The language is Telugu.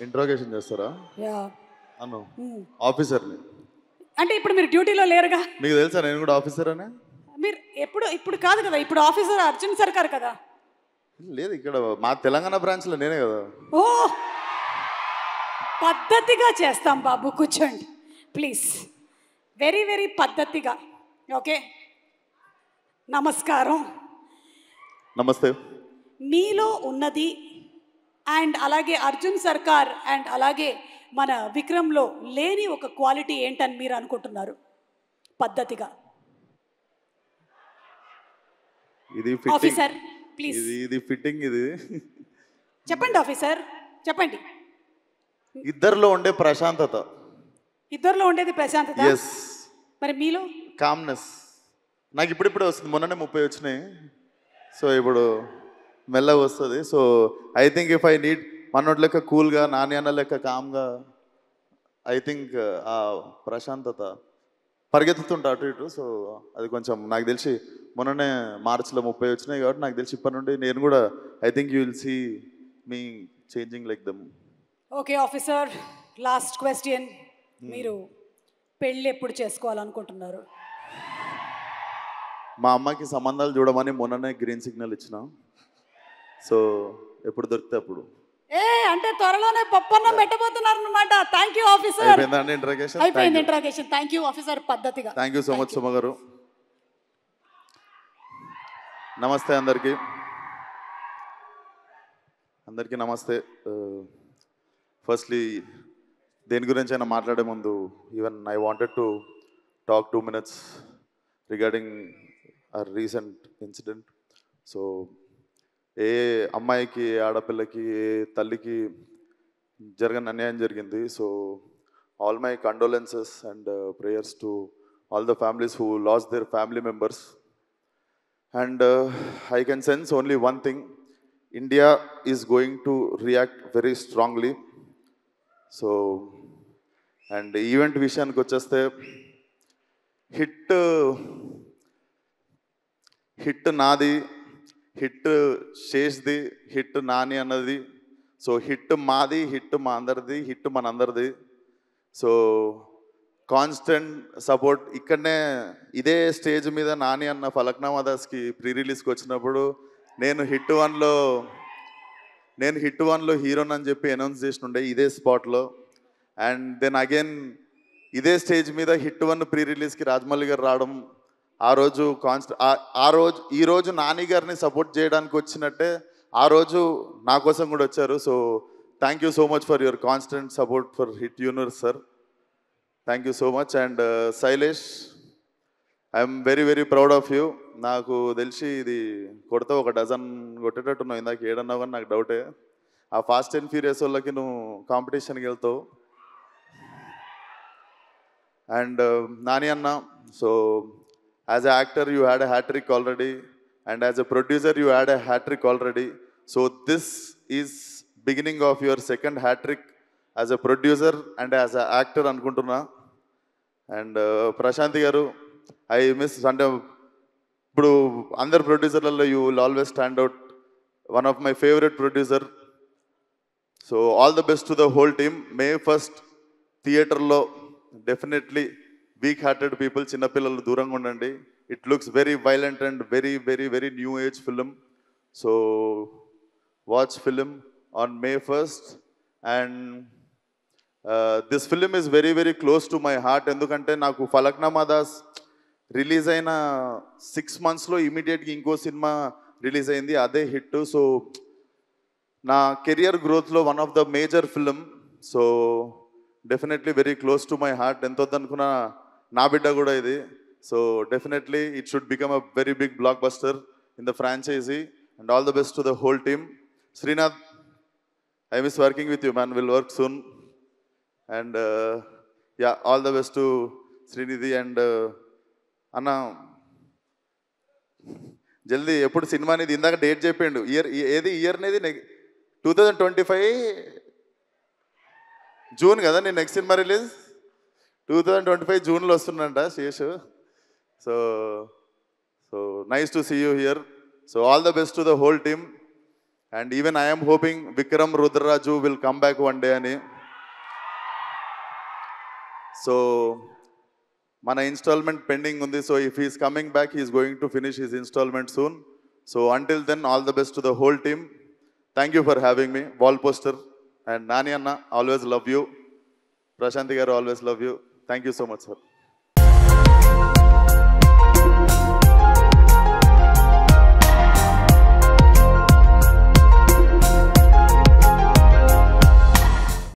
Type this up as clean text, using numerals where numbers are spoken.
ఇంట్రోగేషన్ చేస్తారా? యా అను ఆఫీసర్ని. అంటే ఇప్పుడు మీరు డ్యూటీలో లేరుగా. మీకు తెలుసా నేను కూడా ఆఫీసర్ అని? మీరు ఇప్పుడు కాదు కదా, ఇప్పుడు ఆఫీసర్ అర్జున్ సర్కార్ కదా. లేదు, ఇక్కడ మా తెలంగాణ బ్రాంచ్లో నేనే కదా. ఓ పద్ధతిగా చేస్తాం బాబు, కూర్చోండి ప్లీజ్. వెరీ వెరీ పద్ధతిగా. ఓకే, నమస్కారం. నమస్తే. మీలో ఉన్నది అండ్ అలాగే అర్జున్ సర్కార్ అండ్ అలాగే మన విక్రమ్లో లేని ఒక క్వాలిటీ ఏంటని మీరు అనుకుంటున్నారు? పద్ధతిగా ఇది ఆఫీసర్ ప్లీజ్ ఇది ఫిట్టింగ్. ఇది చెప్పండి ఆఫీసర్, చెప్పండి. ఇద్దరిలో ఉండే ప్రశాంతత. ఇద్దరిలో ఉండేది ప్రశాంతత. ఎస్. మరి మీలో? కామ్నెస్. నాకు ఇప్పుడిప్పుడే వస్తుంది, మొన్ననే 30 వచ్చినాయి. సో ఇప్పుడు మెల్లగా వస్తుంది. So I think if I need మనోటి లెక్క కూల్గా, నాని అన్న లెక్క కామ్గా, ఐ థింక్ ఆ ప్రశాంతత పరిగెత్తుతుంటా అటు ఇటు. సో అది కొంచెం నాకు తెలిసి మొన్ననే మార్చిలో 30 వచ్చినాయి కాబట్టి నాకు తెలిసి ఇప్పటి నుండి నేను కూడా I think you will see me changing like them. Okay officer, last question. మీరు పెళ్ళి ఎప్పుడు చేసుకోవాలనుకుంటున్నారు? మా అమ్మకి సంబంధాలు చూడమని మొన్ననే గ్రీన్ సిగ్నల్ ఇచ్చిన. సో ఎప్పుడు దొరికితే అప్పుడు. అంటే త్వరలోనే పప్పన్నం పెట్టబోతున్నారు అనమాట. Thank you officer. అయిపోయిందండి ఇంట్రాగేషన్? అయిపోయింది ఇంట్రాగేషన్. థ్యాంక్ యూ ఆఫీసర్, పద్ధతిగా. Thank you so much Suma గారు. నమస్తే అందరికీ. నమస్తే. ఫస్ట్లీ దేని గురించి అయినా మాట్లాడే ముందు even I wanted to talk 2 minutes regarding a recent incident. So ఏ అమ్మాయికి, ఆడపిల్లకి, ఏ తల్లికి జరగని అన్యాయం జరిగింది. So all my condolences and prayers to all the families who lost their family members. And I can sense only one thing, India is going to react very strongly. So and event విషయానికి వచ్చేస్తే హిట్ నాది, హిట్ శేష్ది, హిట్ నాని అన్నది. సో హిట్ మాది, హిట్ మా అందరిది, హిట్ మనందరిది. So constant support. ఇక్కడనే ఇదే స్టేజ్ మీద నాని అన్న ఫలక్నామా దాస్కి ప్రీ రిలీజ్కి వచ్చినప్పుడు నేను హిట్ వన్లో హీరోని అని చెప్పి అనౌన్స్ చేసినుండే ఇదే స్పాట్లో. అండ్ దెన్ అగైన్ ఇదే స్టేజ్ మీద హిట్ 1 ప్రీ రిలీజ్కి రాజమౌళి గారు రావడం, ఈరోజు నాని గారిని సపోర్ట్ చేయడానికి వచ్చినట్టే ఆ రోజు నా కోసం కూడా వచ్చారు. So thank you so much for your constant support for hit universe sir. Thank you so much. And Shailesh, I'm very very proud of you. నాకు తెలిసి ఇది కొడితే ఒక డజన్ కొట్టేటట్టున్నావు. ఇందాక ఏడన్నావు కానీ నాకు డౌటే. ఆ ఫాస్ట్ అండ్ ఫ్యూరియస్ వాళ్ళకి నువ్వు కాంపిటీషన్కి వెళ్తావు. అండ్ నాని అన్న, so as an actor you had a hat trick already, and as a producer you had a hat trick already. So this is beginning of your second hat trick as a producer and as an actor anukuntunna. And Prashanti garu, I miss అంటే ఇప్పుడు అందరు ప్రొడ్యూసర్లలో you will always stand out, one of my favorite producer. So all the best to the whole team. May 1st థియేటర్లో డెఫినెట్లీ వీక్ హార్టెడ్ పీపుల్, చిన్నపిల్లలు దూరంగా ఉండండి. It looks very violent and very very very new age film. So watch film on May 1st. And this film is very very close to my heart. ఎందుకంటే నాకు ఫలక్నామా దాస్ రిలీజ్ అయిన 6 monthsలో ఇమీడియట్గా ఇంకో సినిమా రిలీజ్ అయింది, అదే హిట్. సో నా కెరియర్ గ్రోత్లో one of the major film. So definitely very close to my heart. ఎంత వద్దనుకున్నా నా బిడ్డ కూడా ఇది. So definitely it should become a very big blockbuster in the franchise. And all the best to the whole team. Srinath, I miss working with you man, will work soon. And yeah, all the best to Srinidhi. And అన్న జల్దీ ఎప్పుడు సినిమా అనేది ఇందాక డేట్ చెప్పిండు, ఇయర్ ఏది ఇయర్ అనేది 2025 జూన్ కదా నేను నెక్స్ట్ సినిమా రిలీజ్. 2025 జూన్లో వస్తుందంట Seshu. So so nice to see you here. So all the best to the whole team. And even I am hoping Vikram Rudraju will come back one day ani. So mana installment pending undi, so if he is coming back, he is going to finish his installment soon. So until then, all the best to the whole team. Thank you for having me. Wall poster. And Nani Anna, always love you. Prashanti garu, always love you. Thank you so much, sir.